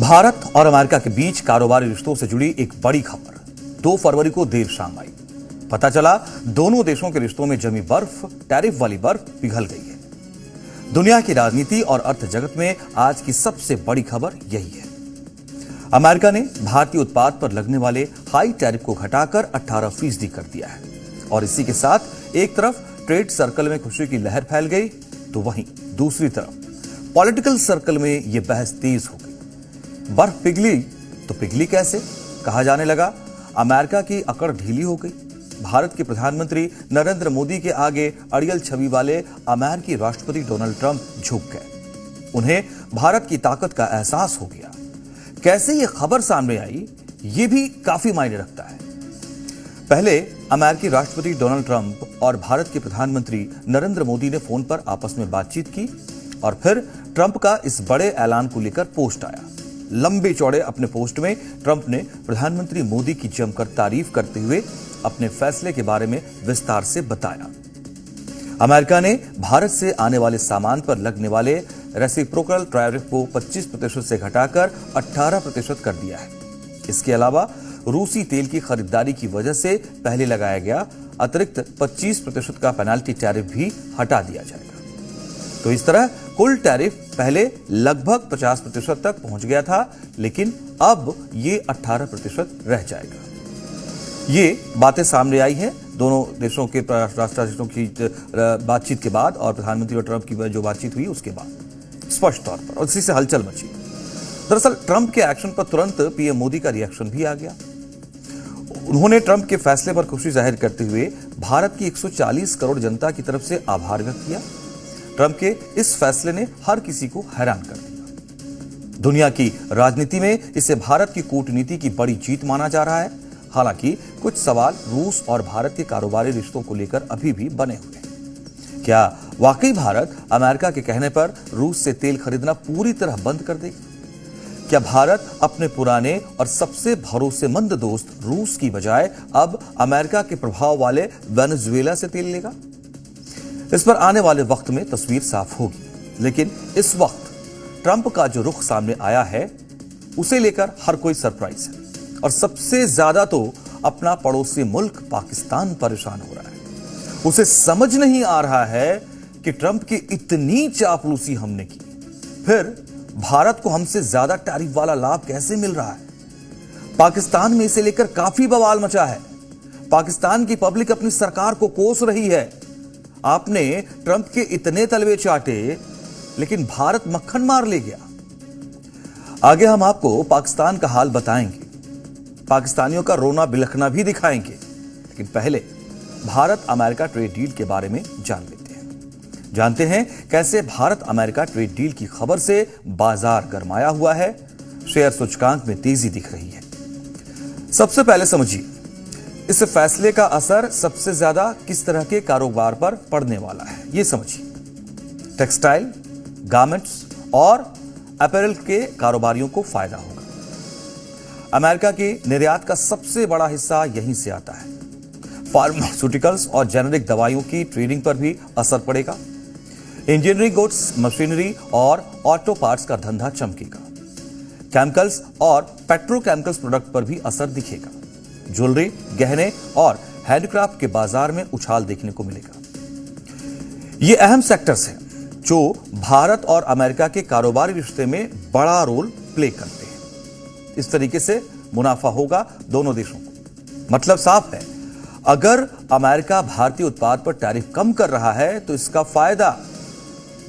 भारत और अमेरिका के बीच कारोबारी रिश्तों से जुड़ी एक बड़ी खबर 2 फरवरी को देर शाम आई। पता चला दोनों देशों के रिश्तों में जमी बर्फ, टैरिफ वाली बर्फ पिघल गई है। दुनिया की राजनीति और अर्थ जगत में आज की सबसे बड़ी खबर यही है। अमेरिका ने भारतीय उत्पाद पर लगने वाले हाई टैरिफ को घटाकर 18% कर दिया है और इसी के साथ एक तरफ ट्रेड सर्कल में खुशी की लहर फैल गई तो वहीं दूसरी तरफ पॉलिटिकल सर्कल में यह बहस तेज हो गई। बर्फ पिघली तो पिघली कैसे, कहा जाने लगा। अमेरिका की अकड़ ढीली हो गई। भारत के प्रधानमंत्री नरेंद्र मोदी के आगे अड़ियल छवि वाले अमेरिकी राष्ट्रपति डोनाल्ड ट्रंप झुक गए। उन्हें भारत की ताकत का एहसास हो गया। कैसे यह खबर सामने आई, यह भी काफी मायने रखता है। पहले अमेरिकी राष्ट्रपति डोनाल्ड ट्रंप और भारत के प्रधानमंत्री नरेंद्र मोदी ने फोन पर आपस में बातचीत की और फिर ट्रंप का इस बड़े ऐलान को लेकर पोस्ट आया। लंबे चौड़े अपने पोस्ट में ट्रंप ने प्रधानमंत्री मोदी की जमकर तारीफ करते हुए अपने फैसले के बारे में विस्तार से बताया। अमेरिका ने भारत से आने वाले सामान पर लगने वाले रेसिप्रोकल टैरिफ को 25% से घटाकर 18% कर दिया है। इसके अलावा रूसी तेल की खरीदारी की वजह से पहले लगाया गया अतिरिक्त 25% का पेनाल्टी टैरिफ भी हटा दिया जाएगा। तो इस तरह कुल टैरिफ पहले लगभग 50% तक पहुंच गया था, लेकिन अब ये 18% रह जाएगा। ये बातें सामने आई हैं दोनों देशों के राष्ट्राध्यक्षों की बातचीत के बाद और प्रधानमंत्री और ट्रंप की जो बातचीत हुई उसके बाद स्पष्ट तौर पर, और इसी से हलचल मची। दरअसल ट्रंप के एक्शन पर तुरंत पीएम मोदी का रिएक्शन भी आ गया। उन्होंने ट्रंप के फैसले पर खुशी जाहिर करते हुए भारत की 140 करोड़ जनता की तरफ से आभार व्यक्त किया। ट्रंप के इस फैसले ने हर किसी को हैरान कर दिया। दुनिया की राजनीति में इसे भारत की कूटनीति की बड़ी जीत माना जा रहा है। हालांकि कुछ सवाल रूस और भारत के कारोबारी रिश्तों को लेकर अभी भी बने हुए हैं। क्या वाकई भारत अमेरिका के कहने पर रूस से तेल खरीदना पूरी तरह बंद कर देगा? क्या भारत अपने पुराने और सबसे भरोसेमंद दोस्त रूस की बजाय अब अमेरिका के प्रभाव वाले वेनेजुएला से तेल लेगा? इस पर आने वाले वक्त में तस्वीर साफ होगी, लेकिन इस वक्त ट्रंप का जो रुख सामने आया है उसे लेकर हर कोई सरप्राइज है और सबसे ज्यादा तो अपना पड़ोसी मुल्क पाकिस्तान परेशान हो रहा है। उसे समझ नहीं आ रहा है कि ट्रंप की इतनी चापलूसी हमने की, फिर भारत को हमसे ज्यादा टैरिफ वाला लाभ कैसे मिल रहा है। पाकिस्तान में इसे लेकर काफी बवाल मचा है। पाकिस्तान की पब्लिक अपनी सरकार को कोस रही है। आपने ट्रंप के इतने तलवे चाटे, लेकिन भारत मक्खन मार ले गया। आगे हम आपको पाकिस्तान का हाल बताएंगे, पाकिस्तानियों का रोना बिलखना भी दिखाएंगे, लेकिन पहले भारत अमेरिका ट्रेड डील के बारे में जान लेते हैं। जानते हैं कैसे भारत अमेरिका ट्रेड डील की खबर से बाजार गरमाया हुआ है, शेयर सूचकांक में तेजी दिख रही है। सबसे पहले समझिए इस फैसले का असर सबसे ज्यादा किस तरह के कारोबार पर पड़ने वाला है, यह समझिए। टेक्सटाइल, गारमेंट्स और अपैरल के कारोबारियों को फायदा होगा। अमेरिका के निर्यात का सबसे बड़ा हिस्सा यहीं से आता है। फार्मास्यूटिकल्स और जेनेरिक दवाइयों की ट्रेडिंग पर भी असर पड़ेगा। इंजीनियरिंग गुड्स, मशीनरी और ऑटो पार्ट्स का धंधा चमकेगा। केमिकल्स और पेट्रोकेमिकल्स प्रोडक्ट पर भी असर दिखेगा। ज्वेलरी, गहने और हैंडक्राफ्ट के बाजार में उछाल देखने को मिलेगा। ये अहम सेक्टर्स हैं जो भारत और अमेरिका के कारोबारी रिश्ते में बड़ा रोल प्ले करते हैं। इस तरीके से मुनाफा होगा दोनों देशों को। मतलब साफ है, अगर अमेरिका भारतीय उत्पाद पर टैरिफ कम कर रहा है तो इसका फायदा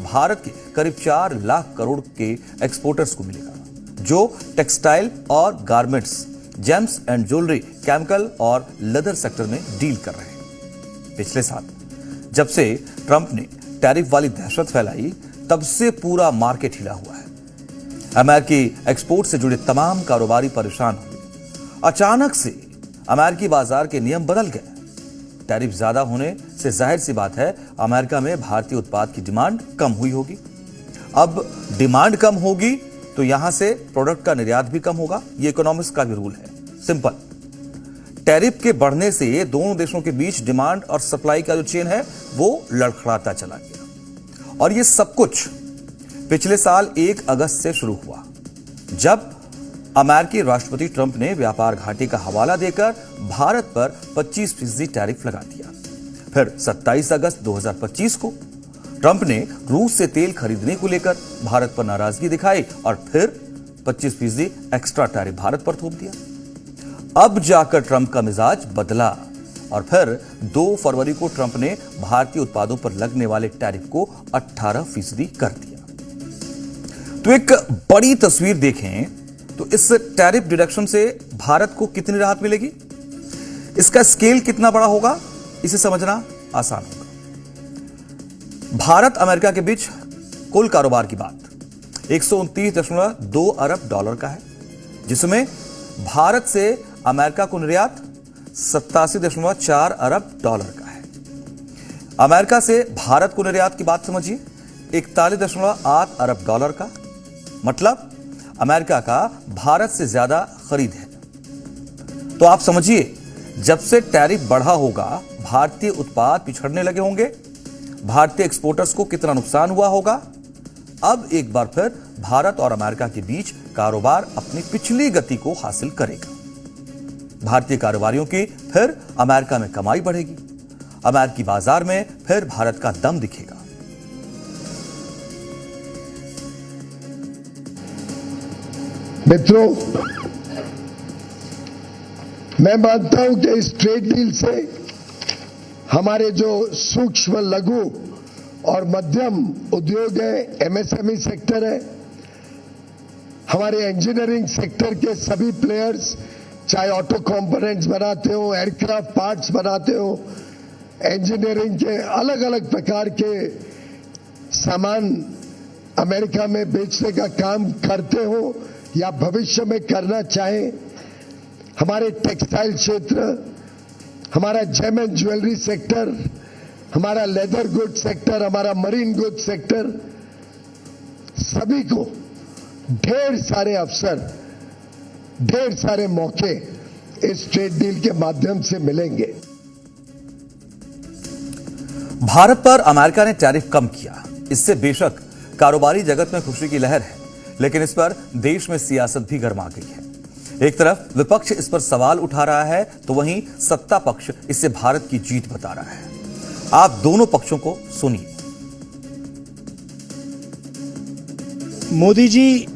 भारत के करीब 4 लाख करोड़ के एक्सपोर्टर्स को मिलेगा, जो टेक्सटाइल और garments, James and jewellery, chemical और लेदर सेक्टर में डील कर रहे हैं। पिछले साल जब से ट्रंप ने टैरिफ वाली दहशत फैलाई, तब से पूरा मार्केट हिला हुआ है। अमेरिकी एक्सपोर्ट से जुड़े तमाम कारोबारी परेशान हुए। अचानक से अमेरिकी बाजार के नियम बदल गए। टैरिफ ज्यादा होने से जाहिर सी बात है अमेरिका में भारतीय उत्पाद की डिमांड कम हुई होगी। अब डिमांड कम होगी तो यहां से प्रोडक्ट का निर्यात भी कम होगा। ये इकोनॉमिक्स का भी रूल है, सिंपल। टैरिफ के बढ़ने से दोनों देशों के बीच डिमांड और सप्लाई का जो चेन है वो लड़खड़ाता चला गया। और ये सब कुछ पिछले साल 1 अगस्त से शुरू हुआ, जब अमेरिकी राष्ट्रपति ट्रंप ने व्यापार घाटे का हवाला देकर भारत पर 25% टैरिफ लगा दिया। फिर 27 अगस्त 2025 को ट्रंप ने रूस से तेल खरीदने को लेकर भारत पर नाराजगी दिखाई और फिर 25% एक्स्ट्रा टैरिफ भारत पर थोप दिया। अब जाकर ट्रंप का मिजाज बदला और फिर 2 फरवरी को ट्रंप ने भारतीय उत्पादों पर लगने वाले टैरिफ को 18% कर दिया। तो एक बड़ी तस्वीर देखें तो इस टैरिफ डिडक्शन से भारत को कितनी राहत मिलेगी, इसका स्केल कितना बड़ा होगा, इसे समझना आसान होगा। भारत अमेरिका के बीच कुल कारोबार की बात 129.2 अरब डॉलर का है, जिसमें भारत से अमेरिका को निर्यात 87.4 अरब डॉलर का है। अमेरिका से भारत को निर्यात की बात समझिए 41.8 अरब डॉलर का, मतलब अमेरिका का भारत से ज्यादा खरीद है। तो आप समझिए जब से टैरिफ बढ़ा होगा भारतीय उत्पाद पिछड़ने लगे होंगे, भारतीय एक्सपोर्टर्स को कितना नुकसान हुआ होगा। अब एक बार फिर भारत और अमेरिका के बीच कारोबार अपनी पिछली गति को हासिल करेगा। भारतीय कारोबारियों की फिर अमेरिका में कमाई बढ़ेगी, अमेरिकी बाजार में फिर भारत का दम दिखेगा। मित्रों, मैं मानता हूं कि इस ट्रेड डील से हमारे जो सूक्ष्म लघु और मध्यम उद्योग है, एमएसएमई सेक्टर है, हमारे इंजीनियरिंग सेक्टर के सभी प्लेयर्स, चाहे ऑटो कंपोनेंट्स बनाते हो, एयरक्राफ्ट पार्ट्स बनाते हो, इंजीनियरिंग के अलग अलग प्रकार के सामान अमेरिका में बेचने का काम करते हो या भविष्य में करना चाहें, हमारे टेक्सटाइल क्षेत्र, हमारा जेम एंड ज्वेलरी सेक्टर, हमारा लेदर गुड सेक्टर, हमारा मरीन गुड सेक्टर, सभी को ढेर सारे अवसर, ढेर सारे मौके इस ट्रेड डील के माध्यम से मिलेंगे। भारत पर अमेरिका ने टैरिफ कम किया, इससे बेशक कारोबारी जगत में खुशी की लहर है, लेकिन इस पर देश में सियासत भी गर्मा गई है। एक तरफ विपक्ष इस पर सवाल उठा रहा है तो वहीं सत्ता पक्ष इससे भारत की जीत बता रहा है। आप दोनों पक्षों को सुनिए। मोदी जी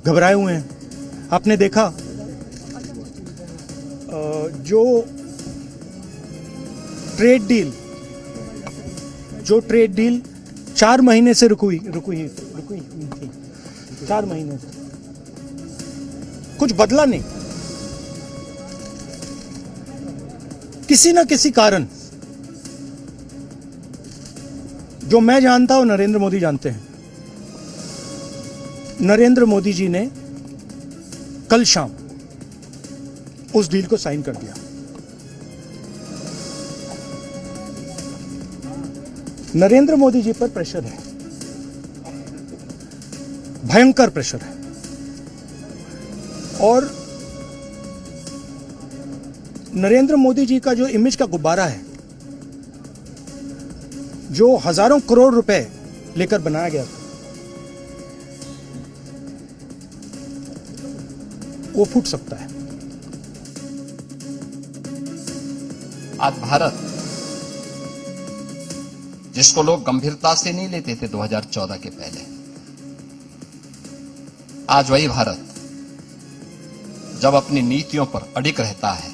घबराए हुए हैं। आपने देखा जो ट्रेड डील 4 महीने से रुकी हुई थी, 4 महीने से कुछ बदला नहीं। किसी न किसी कारण, जो मैं जानता हूं नरेंद्र मोदी जानते हैं, नरेंद्र मोदी जी ने कल शाम उस डील को साइन कर दिया। नरेंद्र मोदी जी पर प्रेशर है, भयंकर प्रेशर है, और नरेंद्र मोदी जी का जो इमेज का गुब्बारा है, जो हजारों करोड़ रुपए लेकर बनाया गया था, वो फूट सकता है। आज भारत, जिसको लोग गंभीरता से नहीं लेते थे 2014 के पहले, आज वही भारत जब अपनी नीतियों पर अडिग रहता है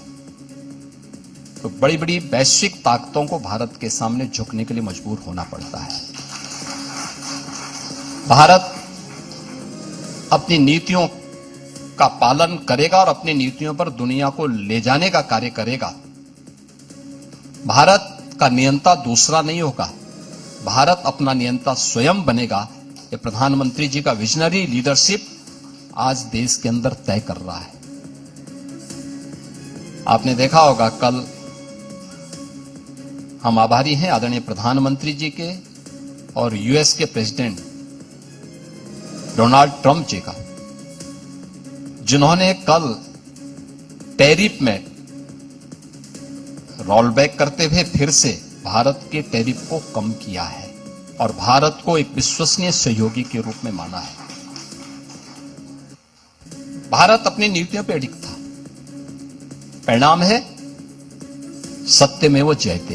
तो बड़ी बड़ी वैश्विक ताकतों को भारत के सामने झुकने के लिए मजबूर होना पड़ता है। भारत अपनी नीतियों का पालन करेगा और अपनी नीतियों पर दुनिया को ले जाने का कार्य करेगा। भारत का नियंता दूसरा नहीं होगा, भारत अपना नियंता स्वयं बनेगा। ये प्रधानमंत्री जी का विजनरी लीडरशिप आज देश के अंदर तय कर रहा है। आपने देखा होगा, कल हम आभारी हैं आदरणीय प्रधानमंत्री जी के और यूएस के प्रेसिडेंट डोनाल्ड ट्रंप जी का, जिन्होंने कल टैरिफ में रोल बैक करते हुए फिर से भारत के टैरिफ को कम किया है और भारत को एक विश्वसनीय सहयोगी के रूप में माना है। भारत अपनी नीतियों पर अडिग था। परिणाम है सत्यमेव जयते।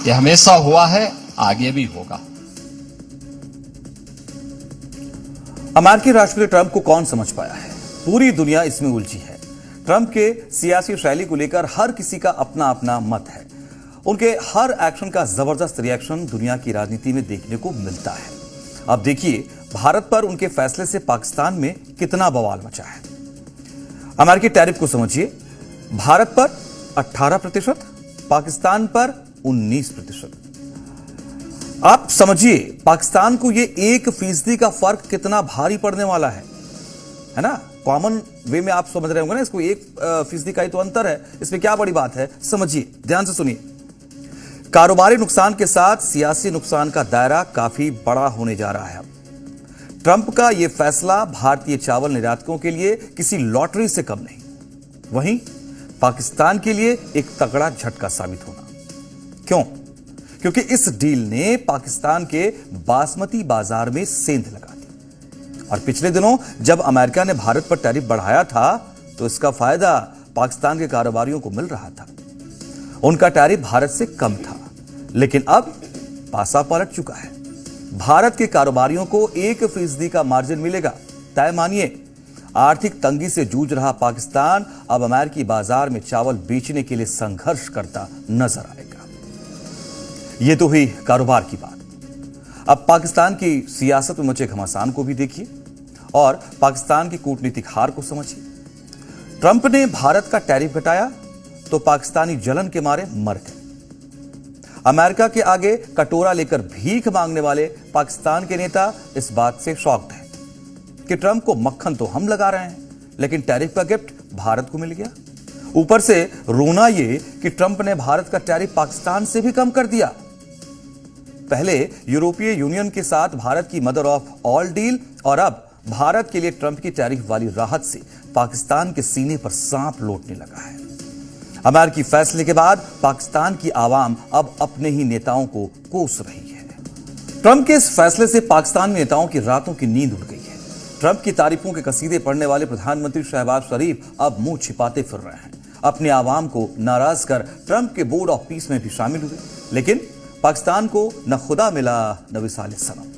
यह हमेशा हुआ है, आगे भी होगा। अमेरिकी राष्ट्रपति ट्रंप को कौन समझ पाया है? पूरी दुनिया इसमें उलझी है। ट्रंप के सियासी शैली को लेकर हर किसी का अपना अपना मत है। उनके हर एक्शन का जबरदस्त रिएक्शन दुनिया की राजनीति में देखने को मिलता है। अब देखिए भारत पर उनके फैसले से पाकिस्तान में कितना बवाल मचा है। अमेरिकी टैरिफ को समझिए। भारत पर 18%, पाकिस्तान पर 19%। आप समझिए पाकिस्तान को ये 1% का फर्क कितना भारी पड़ने वाला है ना। कॉमन वे में आप समझ रहे होंगे ना इसको, 1% का ही तो अंतर है, इसमें क्या बड़ी बात है। समझिए, ध्यान से सुनिए। कारोबारी नुकसान के साथ सियासी नुकसान का दायरा काफी बड़ा होने जा रहा है। ट्रंप का यह फैसला भारतीय चावल निर्यातकों के लिए किसी लॉटरी से कम नहीं, वहीं पाकिस्तान के लिए एक तगड़ा झटका साबित होना। क्यों? क्योंकि इस डील ने पाकिस्तान के बासमती बाजार में सेंध लगा दी। और पिछले दिनों जब अमेरिका ने भारत पर टैरिफ बढ़ाया था तो इसका फायदा पाकिस्तान के कारोबारियों को मिल रहा था। उनका टैरिफ भारत से कम था, लेकिन अब पासा पलट चुका है। भारत के कारोबारियों को 1% का मार्जिन मिलेगा। तय मानिए, आर्थिक तंगी से जूझ रहा पाकिस्तान अब अमेरिकी बाजार में चावल बेचने के लिए संघर्ष करता नजर आएगा। यह तो हुई कारोबार की बात। अब पाकिस्तान की सियासत में मचे घमासान को भी देखिए और पाकिस्तान की कूटनीतिक हार को समझिए। ट्रंप ने भारत का टैरिफ घटाया तो पाकिस्तानी जलन के मारे मर गए। अमेरिका के आगे कटोरा लेकर भीख मांगने वाले पाकिस्तान के नेता इस बात से शॉक्ड हैं कि ट्रंप को मक्खन तो हम लगा रहे हैं, लेकिन टैरिफ का गिफ्ट भारत को मिल गया। ऊपर से रोना यह कि ट्रंप ने भारत का टैरिफ पाकिस्तान से भी कम कर दिया। पहले यूरोपीय यूनियन के साथ भारत की मदर ऑफ ऑल डील, और अब भारत के लिए ट्रंप की टैरिफ वाली राहत से पाकिस्तान के सीने पर सांप लौटने लगा है। अमेरिकी फैसले के बाद पाकिस्तान की आवाम अब अपने ही नेताओं को कोस रही है। ट्रंप के इस फैसले से पाकिस्तानी नेताओं की रातों की नींद उड़ गई है। ट्रंप की तारीफों के कसीदे पढ़ने वाले प्रधानमंत्री शहबाज शरीफ अब मुंह छिपाते फिर रहे हैं। अपने आवाम को नाराज कर ट्रंप के बोर्ड ऑफ पीस में भी शामिल हुए, लेकिन पाकिस्तान को न खुदा मिला न विसाल सनम।